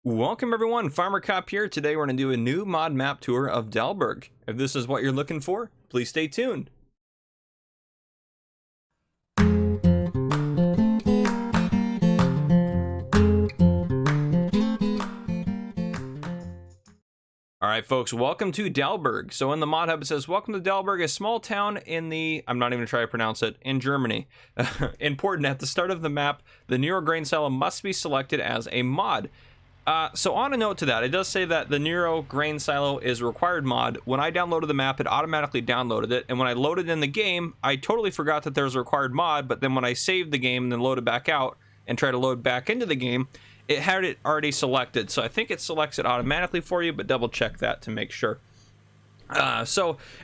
Welcome everyone, Farmer Cop here. Today we're going to do a new mod map tour of Dalberg. If this is what you're looking for, please stay tuned. Alright folks, welcome to Dalberg. So in the mod hub it says, welcome to Dalberg, a small town in the, I'm not even going to try to pronounce it, in Germany. Important, at the start of the map, the Nero grain silo must be selected as a mod. So on a note to that, it does say that the Nero grain silo is a required mod. When I downloaded the map, it automatically downloaded it, and when I loaded in the game, I totally forgot that there was a required mod, but then when I saved the game and then loaded back out and tried to load back into the game, it had it already selected. So I think it selects it automatically for you, but double check that to make sure. And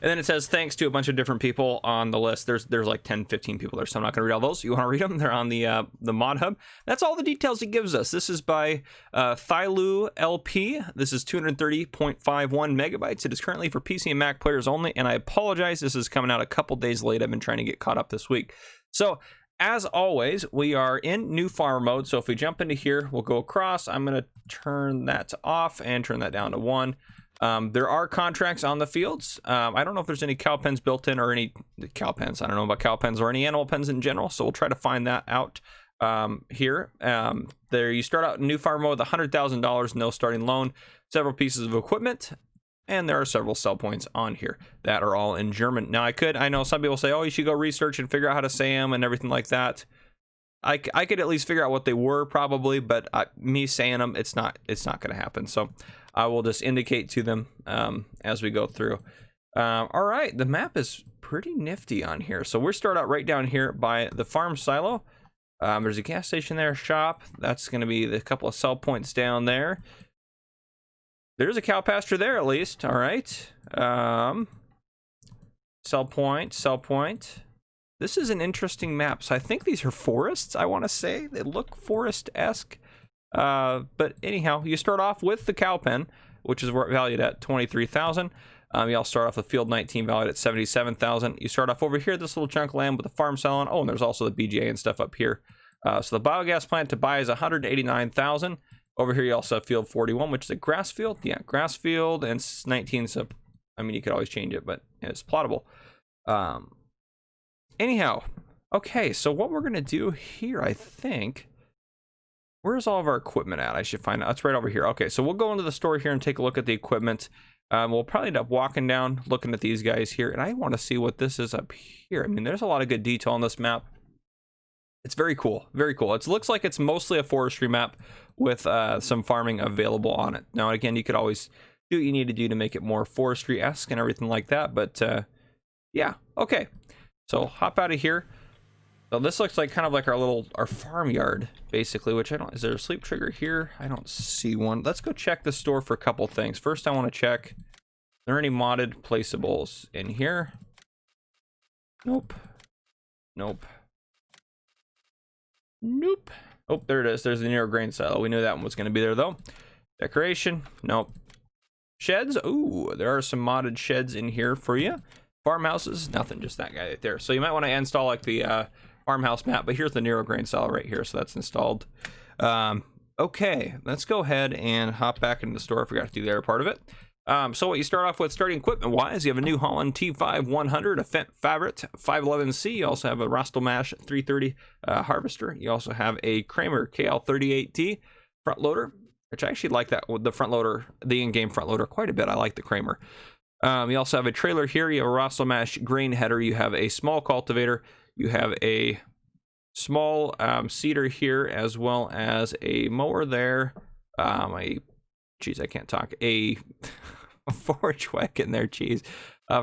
then it says thanks to a bunch of different people on the list. There's like 10-15 people there, so I'm not gonna read all those. You want to read them, they're on the mod hub. That's all the details it gives us. This is by ThiluLP. This is 230.51 megabytes. It is currently for PC and Mac players only, and I apologize, this is coming out a couple days late. I've been trying to get caught up this week. So as always, we are in new farm mode, so if we jump into here, we'll go across. I'm gonna turn that off and turn that down to 1. There are contracts on the fields. I don't know if there's any cow pens built in or any cow pens. I don't know about cow pens or any animal pens in general, so we'll try to find that out here. There you start out in new farm mode with $100,000, no starting loan, several pieces of equipment, and there are several sell points on here that are all in German. Now I know some people say, oh, you should go research and figure out how to say them and everything like that. I could at least figure out what they were probably, but me saying them, it's not going to happen. So I will just indicate to them as we go through. All right, the map is pretty nifty on here. So we're start out right down here by the farm silo. There's a gas station there, shop. That's going to be the couple of sell points down there. There's a cow pasture there at least. All right. Sell point, sell point. This is an interesting map. So I think these are forests, I want to say. They look forest-esque. But anyhow, you start off with the cow pen, which is valued at 23,000. You all start off with field 19 valued at 77,000. You start off over here, this little chunk of land with the farm selling. Oh, and there's also the BGA and stuff up here. So the biogas plant to buy is 189,000. Over here, you also have field 41, which is a grass field. Yeah, grass field, and 19. So, I mean, you could always change it, but it's plottable. Anyhow, okay, so what we're going to do here, I think, where's all of our equipment at? I should find out. It's right over here. Okay, so we'll go into the store here and take a look at the equipment. We'll probably end up walking down, looking at these guys here, and I want to see what this is up here. I mean, there's a lot of good detail on this map. It's very cool, very cool. It looks like it's mostly a forestry map with some farming available on it. Now, again, you could always do what you need to do to make it more forestry-esque and everything like that, but yeah, okay. So hop out of here. So this looks like kind of like our farmyard, basically, which I don't, is there a sleep trigger here? I don't see one. Let's go check the store for a couple things. First, I want to check, are there any modded placeables in here? Nope. Nope. Nope. Oh, there it is. There's the Nero grain silo. We knew that one was going to be there, though. Decoration. Nope. Sheds. Ooh, there are some modded sheds in here for you. Farmhouses. Nothing. Just that guy right there. So you might want to install like the farmhouse map, but here's the Nero grain silo right here. So that's installed. Okay, let's go ahead and hop back into the store. I forgot to do the other part of it. So what you start off with, starting equipment wise, you have a New Holland T5 100, a Fendt Favorite 511C. You also have a Rostelmash 330 harvester. You also have a Kramer KL38T front loader, which I actually like that with the front loader, the in-game front loader quite a bit. I like the Kramer. You also have a trailer here. You have a Rostelmash grain header. You have a small cultivator. You have a small seeder here, as well as a mower there. Geez, I can't talk. A forage wagon there, geez.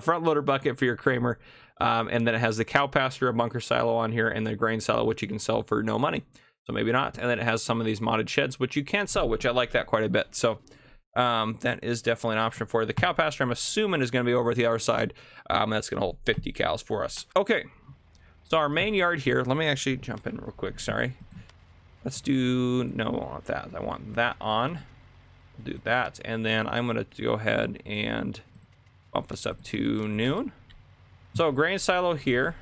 Front loader bucket for your Kramer. And then it has the cow pasture, a bunker silo on here, and the grain silo, which you can sell for no money. So maybe not. And then it has some of these modded sheds, which you can sell, which I like that quite a bit. So that is definitely an option for you. The cow pasture, I'm assuming, is going to be over at the other side. That's going to hold 50 cows for us. Okay. So our main yard here, let me actually jump in real quick. Sorry. Let's do, no, I want that. I want that on. Do that, and then I'm going to go ahead and bump this up to noon. So grain silo here,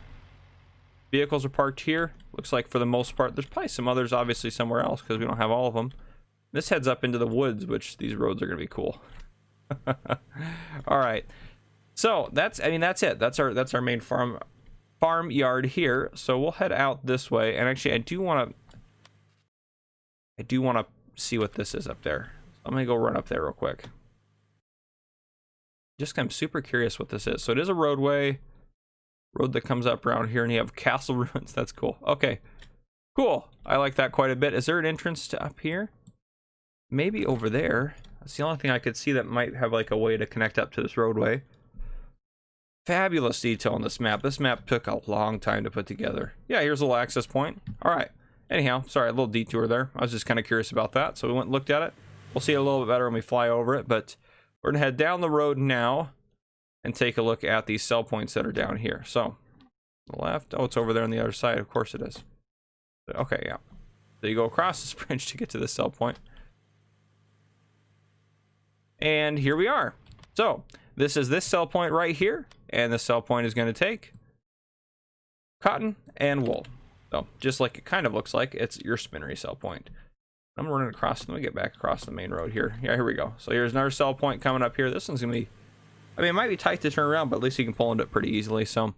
vehicles are parked here. Looks like for the most part, there's probably some others obviously somewhere else because we don't have all of them. This heads up into the woods, which these roads are going to be cool. All right. So that's it. That's our main farm yard here. So we'll head out this way. And actually, I do want to see what this is up there. I'm going to go run up there real quick. I'm super curious what this is. So it is a road that comes up around here, and you have castle ruins. That's cool. Okay, cool. I like that quite a bit. Is there an entrance to up here? Maybe over there. That's the only thing I could see that might have like a way to connect up to this roadway. Fabulous detail on this map. This map took a long time to put together. Yeah, here's a little access point. All right. Anyhow, sorry, a little detour there. I was just kind of curious about that, so we went and looked at it. We'll see it a little bit better when we fly over it, but we're gonna head down the road now and take a look at these sell points that are down here. So, the left. Oh, it's over there on the other side. Of course it is. Okay, yeah. So you go across this bridge to get to the sell point. And here we are. So, this is this sell point right here, and the sell point is going to take cotton and wool. So, just like it kind of looks like, it's your spinnery sell point. I'm running across. Let me get back across the main road here. Yeah, here we go. So here's another sell point coming up here. This one's gonna be, I mean, it might be tight to turn around, but at least you can pull into it pretty easily. So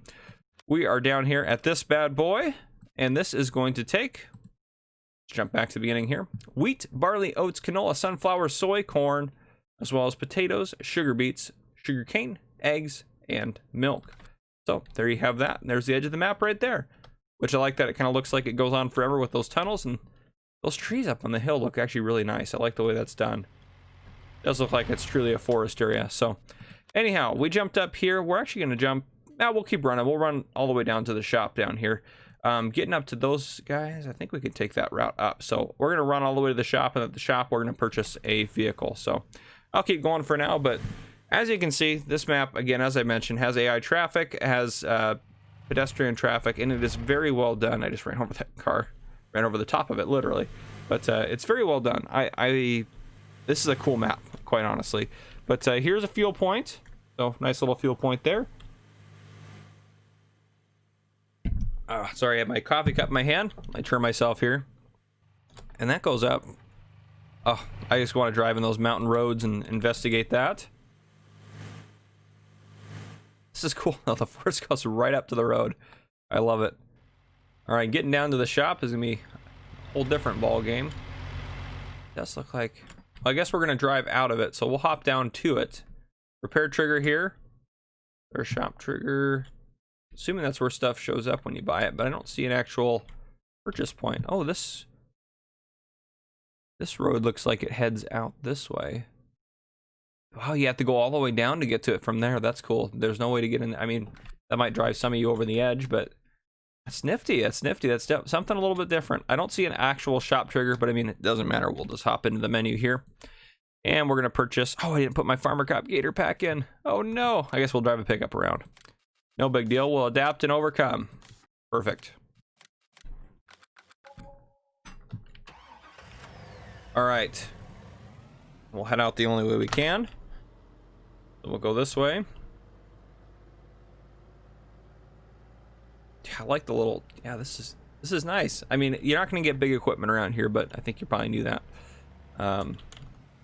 we are down here at this bad boy, and this is going to take, let's jump back to the beginning here, wheat, barley, oats, canola, sunflower, soy, corn, as well as potatoes, sugar beets, sugar cane, eggs, and milk. So there you have that. And there's the edge of the map right there, which I like that it kind of looks like it goes on forever with those tunnels, and those trees up on the hill look actually really nice. I like the way that's done. It does look like it's truly a forest area. So anyhow, we jumped up here. We're actually going to jump. Now we'll keep running. We'll run all the way down to the shop down here. Getting up to those guys, I think we could take that route up. So we're going to run all the way to the shop, and at the shop we're going to purchase a vehicle. So I'll keep going for now, but as you can see, this map, again, as I mentioned, has AI traffic, has pedestrian traffic, and it is very well done. I just ran over that car. Ran over the top of it, literally. But it's very well done. This is a cool map, quite honestly. But here's a fuel point. So, nice little fuel point there. Sorry, I have my coffee cup in my hand. I turn myself here. And that goes up. Oh, I just want to drive in those mountain roads and investigate that. This is cool. The forest goes right up to the road. I love it. All right, getting down to the shop is gonna be a whole different ball game. It does look like, well, I guess we're gonna drive out of it, so we'll hop down to it. Repair trigger here, or shop trigger. Assuming that's where stuff shows up when you buy it, but I don't see an actual purchase point. Oh, this road looks like it heads out this way. Wow, you have to go all the way down to get to it from there. That's cool. There's no way to get in. I mean, that might drive some of you over the edge, but that's nifty. That's nifty. That's something a little bit different. I don't see an actual shop trigger, but I mean, it doesn't matter. We'll just hop into the menu here. And we're going to purchase... Oh, I didn't put my Farmer Cop Gator pack in. Oh, no. I guess we'll drive a pickup around. No big deal. We'll adapt and overcome. Perfect. All right. We'll head out the only way we can. So we'll go this way. I like the little, yeah, this is nice. I mean, you're not going to get big equipment around here, but I think you probably knew that.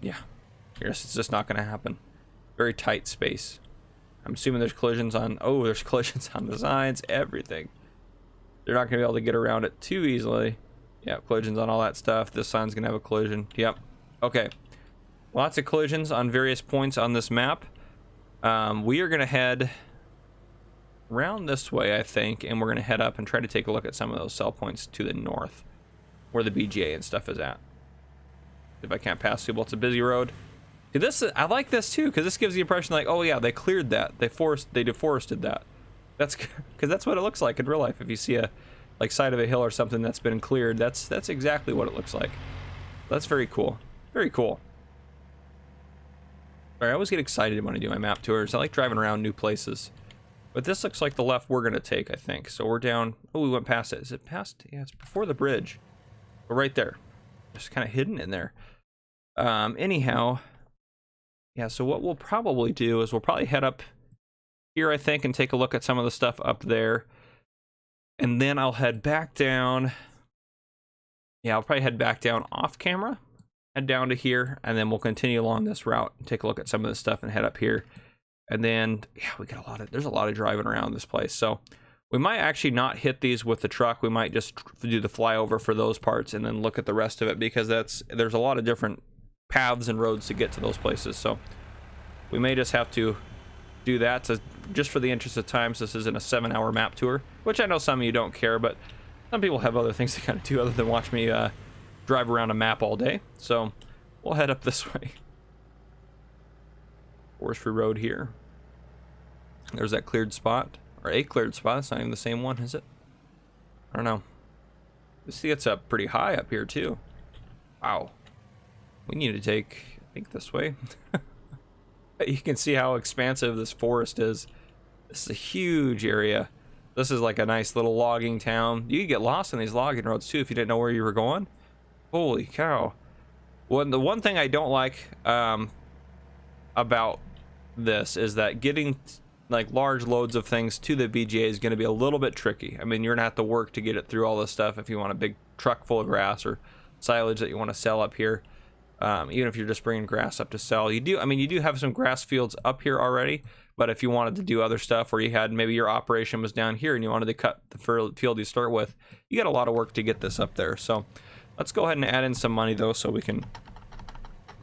Yeah, it's just not going to happen. Very tight space. I'm assuming there's collisions on, oh, there's collisions on the signs, everything. They're not going to be able to get around it too easily. Yeah, collisions on all that stuff. This sign's going to have a collision. Yep. Okay. Lots of collisions on various points on this map. We are going to head around this way, I think, and we're going to head up and try to take a look at some of those sell points to the north, where the BGA and stuff is at. If I can't pass people, it's a busy road. This, I like this too, because this gives the impression like, oh yeah, they cleared that, they deforested that. That's because that's what it looks like in real life. If you see a like side of a hill or something that's been cleared, that's exactly what it looks like. That's very cool. Very cool. All right, I always get excited when I do my map tours. I like driving around new places. But this looks like the left we're gonna take, I think. So we're down. Oh, we went past it. Is it past? Yeah, it's before the bridge. But right there. Just kind of hidden in there. Anyhow. Yeah, so what we'll probably do is we'll probably head up here, I think, and take a look at some of the stuff up there. And then I'll head back down. Yeah, I'll probably head back down off camera head down to here, and then we'll continue along this route and take a look at some of this stuff and head up here. And then, yeah, we got there's a lot of driving around this place. So we might actually not hit these with the truck. We might just do the flyover for those parts and then look at the rest of it, because there's a lot of different paths and roads to get to those places. So we may just have to do that just for the interest of time. So this isn't a 7-hour map tour, which I know some of you don't care, but some people have other things to kind of do other than watch me drive around a map all day. So we'll head up this way. Forestry road here. There's that cleared spot, or a cleared spot. It's not even the same one, is it? I don't know. You see, it's up pretty high up here too. Wow. We need to take, I think, this way. You can see how expansive this forest is. This is a huge area. This is like a nice little logging town. You could get lost in these logging roads too if you didn't know where you were going. Holy cow. The one thing I don't like about this is that getting like large loads of things to the BGA is going to be a little bit tricky. I mean, you're going to have to work to get it through all this stuff if you want a big truck full of grass or silage that you want to sell up here. Even if you're just bringing grass up to sell, you do have some grass fields up here already, but if you wanted to do other stuff, where you had maybe your operation was down here and you wanted to cut the field you start with, you got a lot of work to get this up there. So let's go ahead and add in some money though, so we can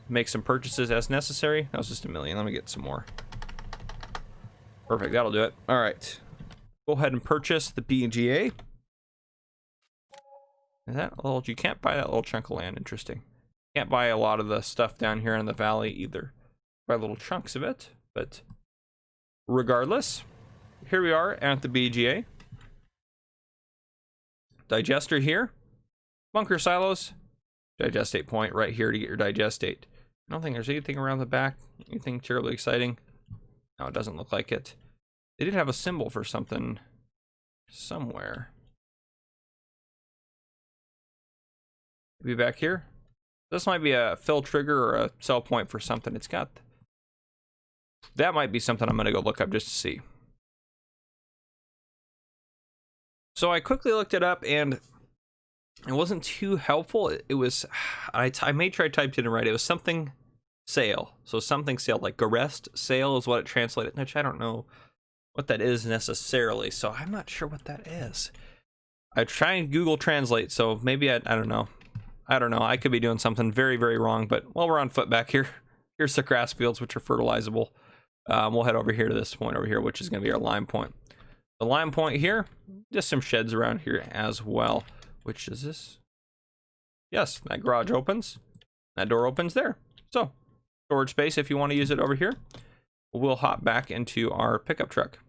make some purchases as necessary. That was just $1 million. Let me get some more. Perfect, that'll do it. All right, go ahead and purchase the BGA. Is that a little, you can't buy that little chunk of land. Interesting. Can't buy a lot of the stuff down here in the valley either. Buy little chunks of it, but regardless, here we are at the BGA. Digester here. Bunker silos. Digestate point right here to get your digestate. I don't think there's anything around the back. Anything terribly exciting. No, it doesn't look like it. They did have a symbol for something somewhere. Maybe back here. This might be a fill trigger or a sell point for something. It's got... That might be something I'm going to go look up just to see. So I quickly looked it up and it wasn't too helpful. It was... I made sure I typed it in right. It was something sale. So something sale, like Garest sale is what it translated, which I don't know what that is necessarily. So I'm not sure what that is. I try and Google Translate, so maybe I don't know. I don't know. I could be doing something very, very wrong, but while we're on foot back here, here's the grass fields, which are fertilizable. We'll head over here to this point over here, which is going to be our lime point. The lime point here, just some sheds around here as well. Which is this? Yes, that garage opens. That door opens there. So, storage space if you want to use it over here. We'll hop back into our pickup truck.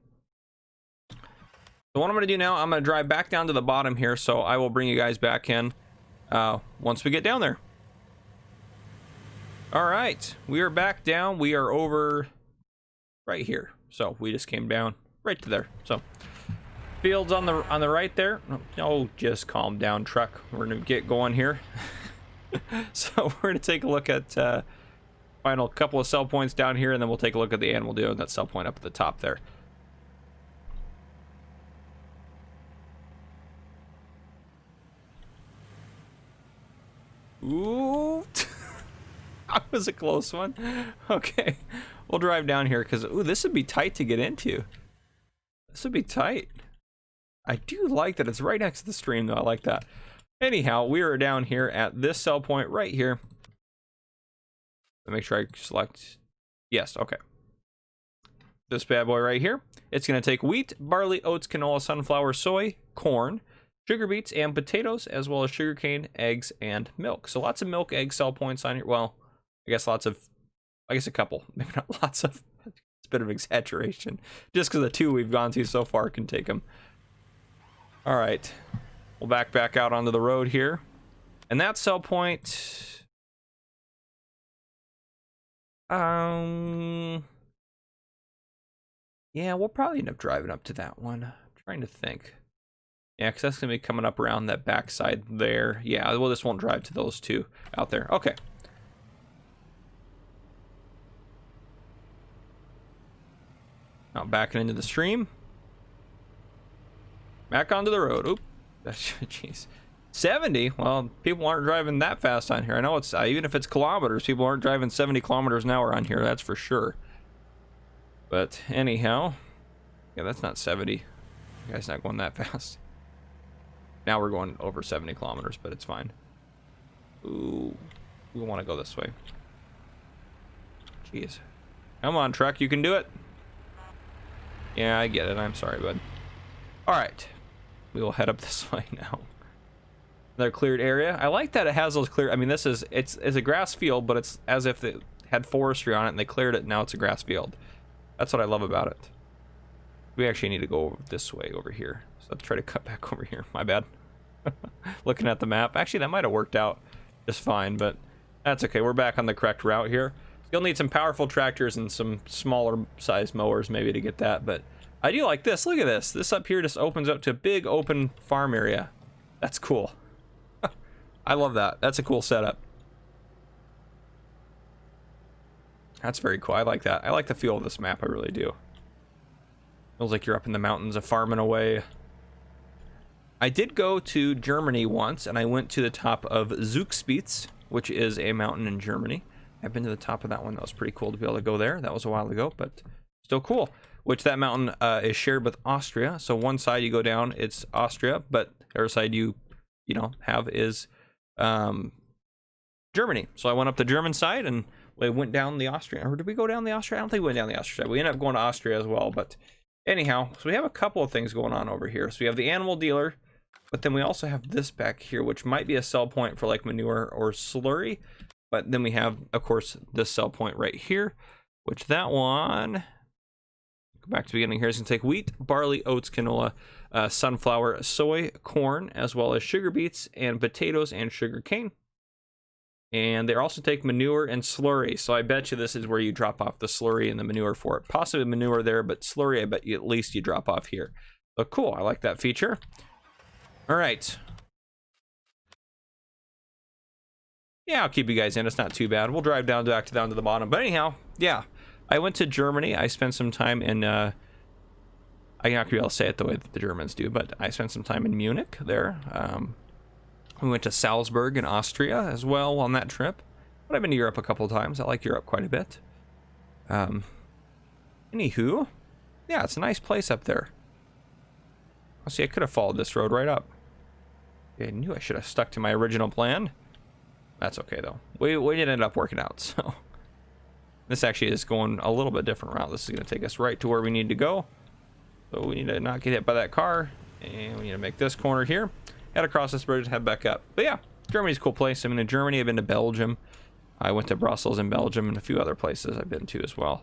So what I'm going to do now, I'm going to drive back down to the bottom here, so I will bring you guys back in once we get down there. All right, we are back down. We are over right here. So we just came down right to there. So fields on the right there. Oh, just calm down, truck. We're gonna get going here. So we're gonna take a look at final couple of sell points down here, and then we'll take a look at the animal doing that sell point up at the top there. Ooh, that was a close one. Okay, we'll drive down here because this would be tight to get into. This would be tight. I do like that it's right next to the stream though. I like that. Anyhow, we are down here at this sell point right here. Make sure I select yes. Okay, this bad boy right here. It's going to take wheat, barley, oats, canola, sunflower, soy, corn, sugar beets, and potatoes, as well as sugarcane, eggs, and milk. So lots of milk, egg sell points on here. Well, I guess a couple, maybe not lots of. It's a bit of exaggeration, just because the two we've gone to so far can take them. All right, we'll back out onto the road here, and that sell point. Yeah, we'll probably end up driving up to that one. I'm trying to think. Yeah, because that's going to be coming up around that backside there. Yeah, well, this won't drive to those two out there. Okay. Now backing into the stream. Back onto the road. Oop. Jeez. 70? Well, people aren't driving that fast on here. I know it's, even if it's kilometers, people aren't driving 70 kilometers an hour on here, that's for sure. But anyhow, yeah, that's not 70. You guys not going that fast. Now we're going over 70 kilometers, but it's fine. Ooh, we want to go this way. Jeez. Come on, truck, you can do it. Yeah, I get it. I'm sorry, bud. All right. We will head up this way now. Another cleared area. I like that it has those clear. I mean, this is it's a grass field, but it's as if it had forestry on it and they cleared it. And now it's a grass field. That's what I love about it. We actually need to go this way over here. So let's try to cut back over here. My bad. Looking at the map. Actually, that might have worked out just fine, but that's okay. We're back on the correct route here. You'll need some powerful tractors and some smaller size mowers maybe to get that, but I do like this. Look at this. This up here just opens up to a big open farm area. That's cool. I love that. That's a cool setup. That's very cool. I like that. I like the feel of this map. I really do. Feels like you're up in the mountains of farming away. I did go to Germany once, and I went to the top of Zugspitze, which is a mountain in Germany. I've been to the top of that one. That was pretty cool to be able to go there. That was a while ago, but still cool. Which that mountain is shared with Austria. So one side you go down, it's Austria, but the other side you know, have is Germany. So I went up the German side and we went down the Austrian. Or did we go down the Austria? I don't think we went down the Austria side. We ended up going to Austria as well. But anyhow, so we have a couple of things going on over here. So we have the animal dealer, but then we also have this back here, which might be a sell point for like manure or slurry. But then we have, of course, this sell point right here, which that one, go back to the beginning here, is going to take wheat, barley, oats, canola, sunflower, soy, corn, as well as sugar beets and potatoes and sugar cane. And they also take manure and slurry. So I bet you this is where you drop off the slurry and the manure for it. Possibly manure there, but slurry, I bet you at least you drop off here. So cool. I like that feature. All right. Yeah, I'll keep you guys in. It's not too bad. We'll drive down to the bottom. But anyhow, yeah. I went to Germany. I spent some time in, I'm not going to be able to say it the way that the Germans do, but I spent some time in Munich there. We went to Salzburg in Austria as well on that trip. But I've been to Europe a couple of times. I like Europe quite a bit. Anywho, yeah, it's a nice place up there. Oh, see, I could have followed this road right up. I knew I should have stuck to my original plan. That's okay, though. We did end up working out, so... This actually is going a little bit different route. This is going to take us right to where we need to go. So we need to not get hit by that car. And we need to make this corner here. Head across this bridge and head back up. But yeah, Germany's a cool place. I've been to Germany. I've been to Belgium. I went to Brussels in Belgium and a few other places I've been to as well.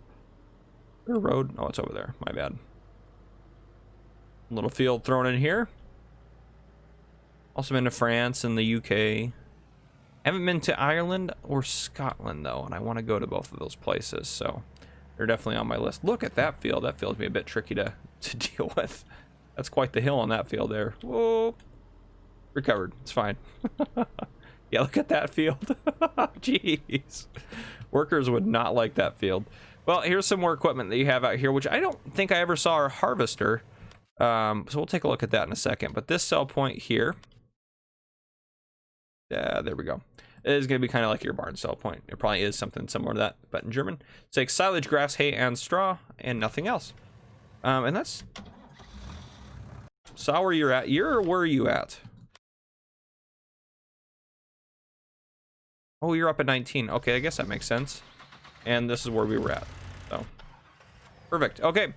Their road? Oh, it's over there. My bad. A little field thrown in here. Also been to France and the UK. Haven't been to Ireland or Scotland, though, and I want to go to both of those places, so they're definitely on my list. Look at that field. That field's me a bit tricky to deal with. That's quite the hill on that field there. Whoa. Recovered. It's fine. Yeah, look at that field. Jeez. Workers would not like that field. Well, here's some more equipment that you have out here, which I don't think I ever saw a harvester. So we'll take a look at that in a second. But this sell point here, there we go. It is going to be kind of like your barn sell point. It probably is something similar to that, but in German. It takes silage, grass, hay, and straw, and nothing else. And that's... Saw where you're at. Where are you at? Oh, you're up at 19. Okay, I guess that makes sense. And this is where we were at. So, perfect. Okay.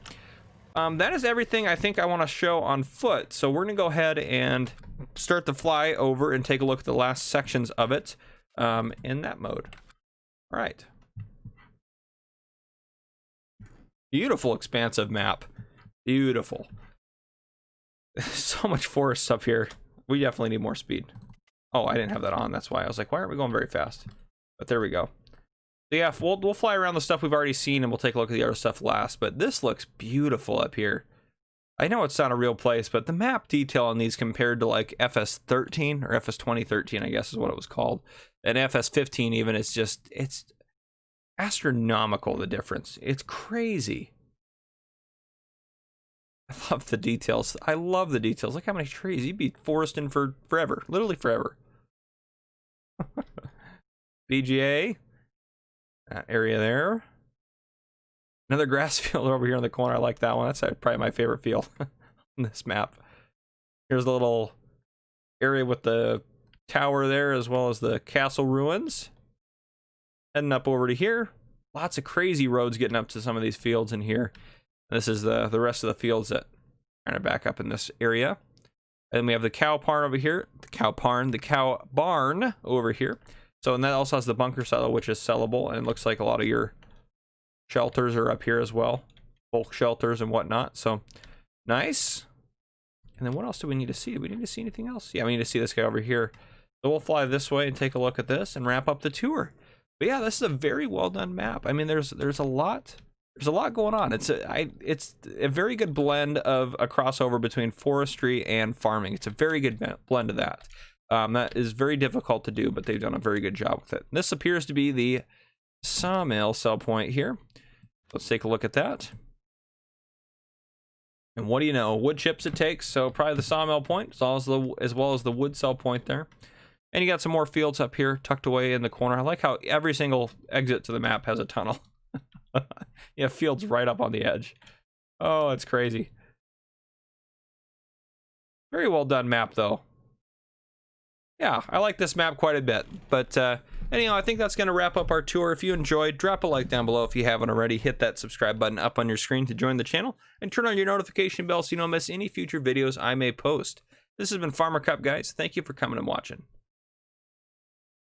That is everything I think I want to show on foot. So we're going to go ahead and start the fly over and take a look at the last sections of it in that mode. All right. Beautiful, expansive map. Beautiful. So much forest up here. We definitely need more speed. Oh, I didn't have that on. That's why I was like, why aren't we going very fast? But there we go. So yeah, we'll fly around the stuff we've already seen and we'll take a look at the other stuff last. But this looks beautiful up here. I know it's not a real place, but the map detail on these compared to like FS13 or FS 2013, I guess is what it was called. And FS 15 even, it's astronomical, the difference. It's crazy. I love the details. I love the details. Look how many trees. You'd be foresting for forever. Literally forever. BGA. That area there. Another grass field over here in the corner. I like that one. That's probably my favorite field on this map. Here's the little area with the tower there, as well as the castle ruins. Heading up over to here. Lots of crazy roads getting up to some of these fields in here. This is the rest of the fields that kind of back up in this area. And we have the cow barn over here. The cow barn over here. So, and that also has the bunker silo, which is sellable. And it looks like a lot of your shelters are up here as well. Bulk shelters and whatnot. So, nice. And then what else do we need to see? Do we need to see anything else? Yeah, we need to see this guy over here. So we'll fly this way and take a look at this and wrap up the tour. But yeah, this is a very well done map. I mean, there's a lot going on. It's a very good blend of a crossover between forestry and farming. It's a very good blend of that. That is very difficult to do, but they've done a very good job with it. This appears to be the sawmill sell point here. Let's take a look at that. And what do you know? Wood chips it takes, so probably the sawmill point, as well as the wood sell point there. And you got some more fields up here, tucked away in the corner. I like how every single exit to the map has a tunnel. Yeah, fields right up on the edge. Oh, it's crazy. Very well done map, though. Yeah, I like this map quite a bit. But anyhow, I think that's going to wrap up our tour. If you enjoyed, drop a like down below if you haven't already. Hit that subscribe button up on your screen to join the channel. And turn on your notification bell so you don't miss any future videos I may post. This has been Farmer Cup, guys. Thank you for coming and watching.